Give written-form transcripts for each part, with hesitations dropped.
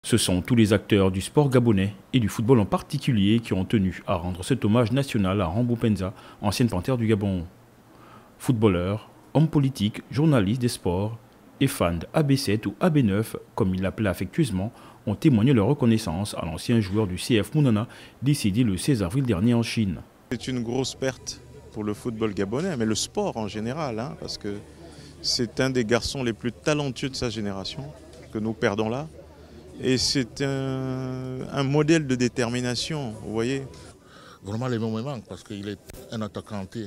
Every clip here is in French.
Ce sont tous les acteurs du sport gabonais et du football en particulier qui ont tenu à rendre cet hommage national à Rambou Penza, ancienne panthère du Gabon. Footballeur, homme politique, journaliste des sports et fans de AB7 ou AB9, comme il l'appelait affectueusement, ont témoigné leur reconnaissance à l'ancien joueur du CF Mounana, décédé le 16 avril dernier en Chine. C'est une grosse perte pour le football gabonais, mais le sport en général, parce que c'est un des garçons les plus talentueux de sa génération que nous perdons là. Et c'est un modèle de détermination, vous voyez. Vraiment, les mots me manquent parce qu'il est un attaquant entier.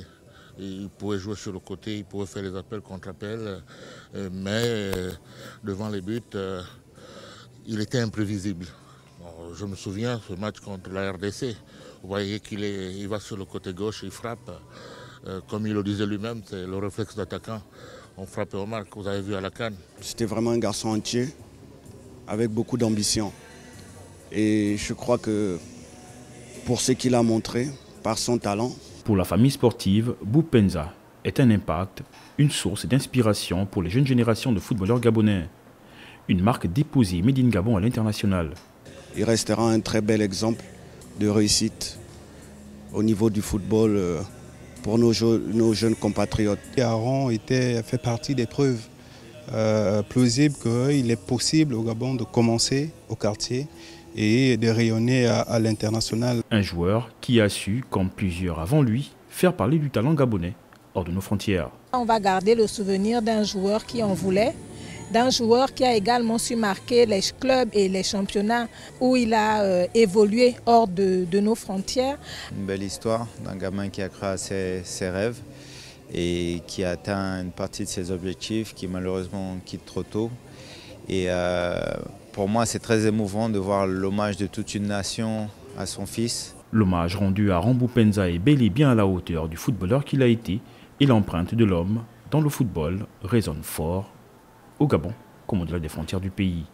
Il pouvait jouer sur le côté, il pouvait faire les appels contre appels, mais devant les buts, il était imprévisible. Bon, je me souviens ce match contre la RDC. Vous voyez qu'il va sur le côté gauche, il frappe. Comme il le disait lui-même, c'est le réflexe d'attaquant. On frappe au marque, vous avez vu à la CAN. C'était vraiment un garçon entier, avec beaucoup d'ambition. Et je crois que pour ce qu'il a montré, par son talent. Pour la famille sportive, Bou Penza est un impact, une source d'inspiration pour les jeunes générations de footballeurs gabonais. Une marque déposée Made in Gabon à l'international. Il restera un très bel exemple de réussite au niveau du football pour nos jeunes compatriotes. Aaron fait partie des preuves plausibles qu'il est possible au Gabon de commencer au quartier et de rayonner à l'international. Un joueur qui a su, comme plusieurs avant lui, faire parler du talent gabonais hors de nos frontières. On va garder le souvenir d'un joueur qui en voulait, d'un joueur qui a également su marquer les clubs et les championnats où il a évolué hors de nos frontières. Une belle histoire d'un gamin qui a créé ses rêves et qui a atteint une partie de ses objectifs, qui malheureusement quitte trop tôt. Et pour moi, c'est très émouvant de voir l'hommage de toute une nation à son fils. L'hommage rendu à Rambou Penza est bel et bien à la hauteur du footballeur qu'il a été, et l'empreinte de l'homme dans le football résonne fort au Gabon comme au-delà des frontières du pays.